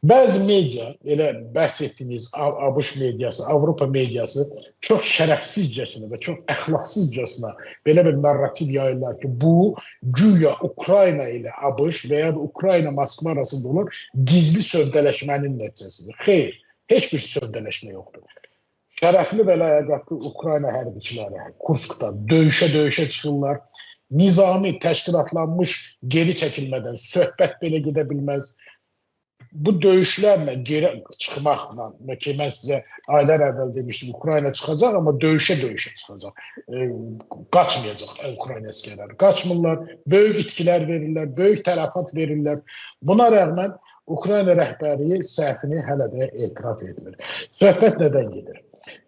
Bəzi media, elə bəhs etdiyiniz ABŞ mediası, Avropa mediası çox şərəfsizcəsinə və çox əxlaqsızcasına belə bir narrativ yayırlar ki, bu güya Ukrayna ilə ABŞ və ya da Ukrayna Moskva arasında olan gizli sövdələşmənin nəticəsidir. Xeyr, heç bir sövdələşmə yoxdur. Şərəfli və ləyaqətli Ukrayna hərbiçiləri Kurskda döyüşə çıxırlar. Nizami, təşkilatlanmış geri çəkilmədən söhbət belə gedə bilməz. Bu döyüşlərlə geri çıxmaqla, ki, mən sizə aylar əvvəl demişdim, Ukrayna çıxacaq, amma döyüşə çıxacaq. Qaçmayacaq Ukrayna əskərləri. Qaçmırlar, böyük itkilər verirlər, böyük tələfat verirlər. Buna rəğmən Ukrayna rəhbərliyi səhvini hələ də etiraf etmir. Söhbət nədən gedir?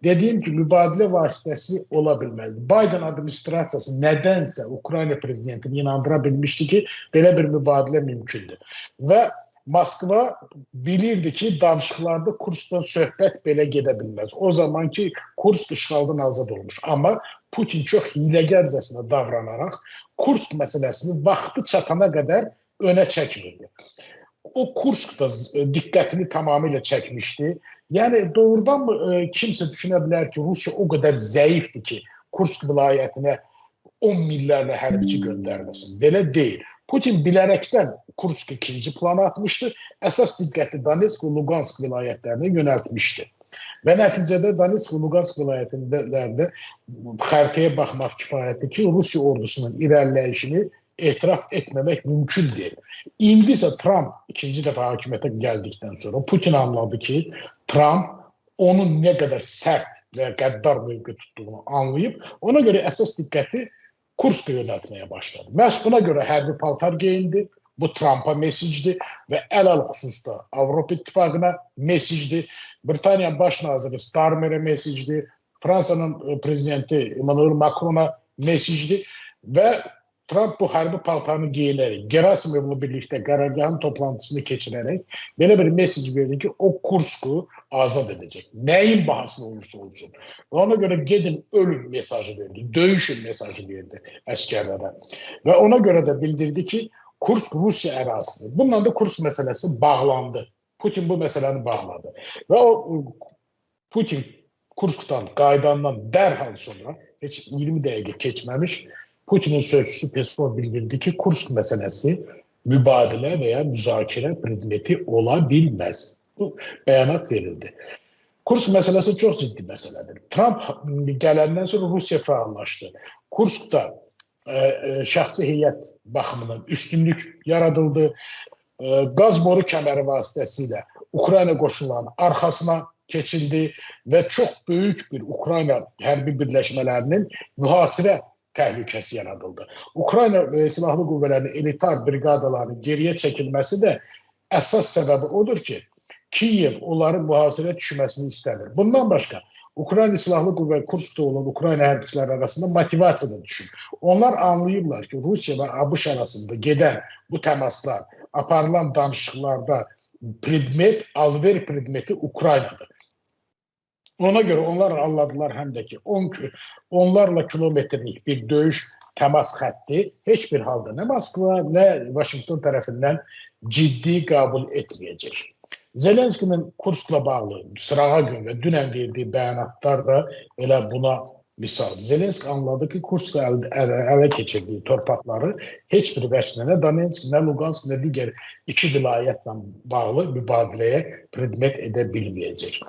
Dediyim ki, mübadilə vasitəsi ola bilməzdir. Biden administrasiyası nədənsə Ukrayna prezidentini inandıra bilmişdi ki, belə bir mübadilə mümkündür. Və Moskva bilirdi ki, danışıqlarda Kurskdan söhbət belə gedə bilməz. O zaman ki, Kursk işğaldan azad olmuş. Amma Putin çox hiləgərcəsinə davranaraq Kursk məsələsini vaxtı çatana qədər önə çəkmirdi. O Kurskda diqqətini tamamilə çəkmişdi. Yəni, doğrudan kimsə düşünə bilər ki, Rusiya o qədər zəifdir ki, Kursk vilayətinə 10 minlərlə hərbiçi göndərməsin. Belə deyil. Putin bilərəkdən Kursk ikinci plana atmışdı. Əsas diqqəti Donetsk və Lugansk vilayətlərinə yönəltmişdi. Və nəticədə Donetsk və Lugansk vilayətlərində xəritəyə baxmaq kifayətdir ki, Rusiya ordusunun irəliləyişini etiraf etməmək mümkün deyil. İndi isə Trump ikinci dəfə hakimiyyətə gəldikdən sonra Putin anladı ki, Trump onun nə qədər sərt və qəddar mövqe tutduğunu anlayıb, ona görə əsas diqqəti Kursk'a yönəltməyə başladı. Məhz buna görə hərbi paltar geyindi. Bu Trump'a mesajdır və əlal xüsusda Avropa İttifaqına mesajdır. Britaniya Baş naziri Starmer'e mesajdır. Fransa'nın prezidenti Emmanuel Macron'a mesajdır. Və Trump bu hərbi paltarını geyinərək, Gerasimov'la birlikdə qərargahın toplantısını keçirərək belə bir mesaj verdi ki, o Kursk'u azad edəcək. Nəyin bahasına olursa olsun. Və ona görə gedin ölüm mesajı verdi, döyüşün mesajı verdi əskərlərə. Və ona görə də bildirdi ki, Kursk Rusiya ərazisidir. Bununla da Kursk məsələsi bağlandı. Putin bu məsələni bağladı. Və o Putin Kursk'dan qayıdandan dərhal sonra, heç 20 dəqiqə keçməmiş, Putinin sözcüsü Peskov bildirdi ki, Kursk məsələsi mübadilə və ya müzakirə predmeti ola bilməz. Bu bəyanat verildi. Kursk məsələsi çox ciddi məsələdir. Trump gələndən sonra Rusiya fəallaşdı. Kurskda şəxsi heyət baxımından üstünlük yaradıldı. Qaz boru kəməri vasitəsilə Ukrayna qoşunlarının arxasına keçildi və çox böyük bir Ukrayna hərbi birləşmələrinin mühasirə təhlükəsi yaradıldı. Ukrayna silahlı qüvvələrinin elitar briqadalarının geriyə çəkilməsi də əsas səbəbi odur ki, Kiyev onların mühasirə düşməsini istəmir. Bundan başqa, Ukrayna silahlı qüvvə Kurskda olan Ukrayna hərbiçiləri arasında motivasiya da düşür. Onlar anlayırlar ki, Rusiya və ABŞ arasında gedən bu təmaslar, aparılan danışıqlarda predmet, alver predmeti Ukraynadır. Ona görə onlar anladılar həm də ki, onlarla kilometrlik bir döyüş təmas xətti heç bir halda nə Moskva, nə Vaşinqton tərəfindən ciddi qəbul etməyəcək. Zelenskinin Kurskla bağlı sırağa gün və dünən verdiyi bəyanatlar da elə buna misaldır. Zelenski anladı ki, Kurskla ələ keçirdiyi torpaqları heç bir vəçnə nə Donetsk, nə Lugansk, nə digər iki vilayətlə bağlı mübadiləyə predmet edə bilməyəcək.